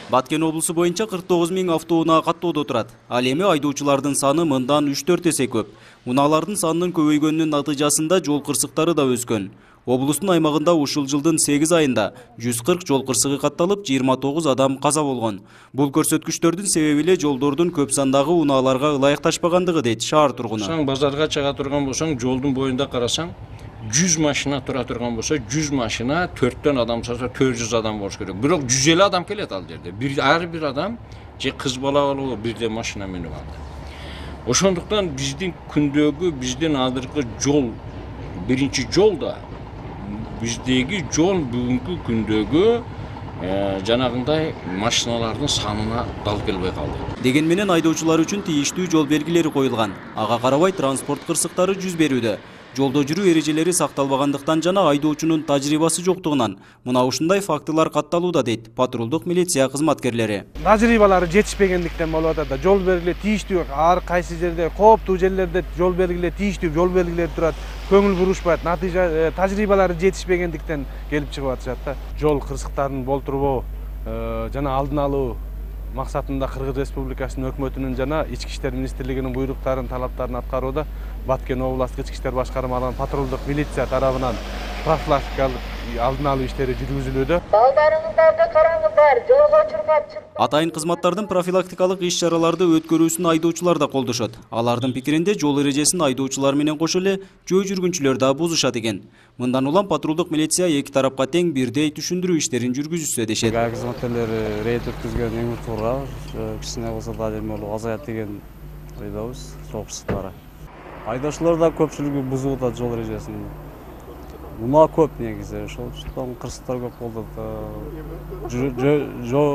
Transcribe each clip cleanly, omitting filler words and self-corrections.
Баткен облысы боюнча 49 000 автоунаа каттоодо турат. Ал эми айдоочулардын саны мындан 3-4 эсе көп. Унаалардын санынын көбөйгөнүнүн натыйжасында жол кырсыктары да өскөн. Облустун аймагында ушул жылдын 8 айында 140 жол кырсыгы катталып, 29 адам каза болгон. Бул көрсөткүчтөрдүн себеби эле жолдордун көп сандагы унааларга ылайыкташпагандыгы дейт шаар тургуну. Базарга чыга турган болсоң, жолдун боюнда карасаң, 100 машина тура турган болсо, 100 машина 4төн адам сарса 400 адам болуш керек. Бирок 150 адам келет ал жерде. Ар бир адам же кыз бала болобу бирде машина менип алды. Ошондуктан биздин күндөгү, биздин азыркы жол, биринчи жол да биздеги жол бүгүнкү күндөгү жанагындай машиналардын санына дал келбей калды. Деген менен айдоочулар үчүн тийиштүү жол белгилери коюлган. Ага карабай транспорт кырсыктары жүз берүүдө. Жолдо жүрүү эрежелери сакталбагандыктан жана айдоочунун тажрыйбасы жоктугунан мына ушундай фактылар катталууда дейт патрулдук милиция кызматкерлери. Тажрыйбалары жетишпегендиктен болуп атат да. Жол белгилери тийиштүү, ар кайсы жерде кооптуу жерлерде жол белгилери тийиштүү жол белгилери турат. Көңүл бурушпайт. Натыйжа тажрыйбалары жетишпегендиктен келип чыгып атышат да. Жол кырсыктарын болтурбоо жана алдын алуу максатында Кыргыз Республикасынын өкмөтүнүн жана Ички иштер министрлигинин буйруктарын, талаптарын аткарууда Баткен областык Ички иштер башкармалыгынын патрулдук милиция тарабынан профилактикалык алдын алуу иштери жүргүзүлүүдө. Балдарыңыздарды караңыздар, жолго чуркап чыкпаңыздар. Атайын кызматтардын профилактикалык иш-чараларды өткөрүүсүн айдоочулар да колдошот. Алардын пикиринде жол эрежесин айдоочулар менен кошо эле жөө жүргүнчүлөр да бузушат экен. Мындан улам патрулдук милиция эки тарапка тең бирдей түшүндүрүү иштерин жүргүзүшсө дешет. Кызматкерлер рейд өткөзгөн импортурга кичине болсо да демелүү азаят деген ойдобуз, жол кырсыктары. Айдоочулар да көпчүлүгү бузуп атат жол эрежесин. Унаа көп негизи, ошондуктан кырсыктар көп болду. Жөө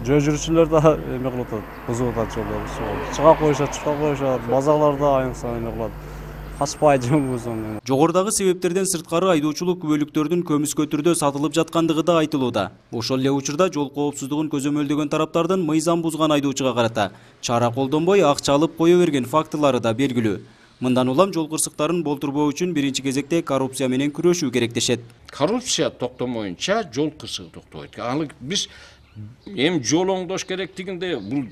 жүрүүчүлөр да эме кылып атат, бузуп атат жолдорду. Чыга коюшат, базарларда айныкса эме кылат. Качпай жолбузун. Жогорудагы себептерден сырткары айдоочулук күбөлүктөрдүн көмүскө түрдө сатылып жаткандыгы да айтылууда. Ошол эле учурда жол коопсуздугун көзөмөлдөгөн тараптардын мыйзам бузган айдоочуга карата чара колдонбой акча алып кое берген фактылары да белгилүү. Мындан улам жол кырсыктарын болтурбоо үчүн биринчи кезекте коррупция менен күрөшүү керек дешет. Коррупция токтомоюнча жол кырсыгы токтойт. Аны биз эми жол оңдош керектигинде бул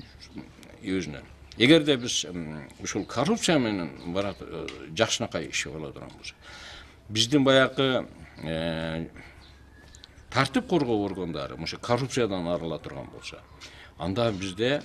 өзүнөн. Эгерде биз ушул коррупция менен барат жакшынакай иш боло турган болсо, биздин баягы тартип коргоо органдары ошо коррупциядан арыла турган болсо, анда бизде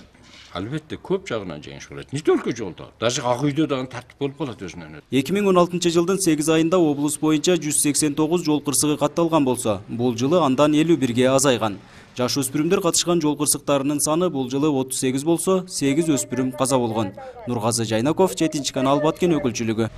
албетте көп жагынан жеңиш болот. Не только жолдо, даже ак үйдө дагы тартип болуп калат өзүнөн. 2016 жылдын 8 айында облус боюнча 189 жол кырсыгы катталган болсо, бул жылы андан 51ге азайган. Жаш өспүрүмдөр катышкан жол кырсыктарынын саны бул жылы 38 болсо, 8 өспүрүм каза болгон. Нургазы Жайнаков, 7 канал Баткен өкүлчүлүгү.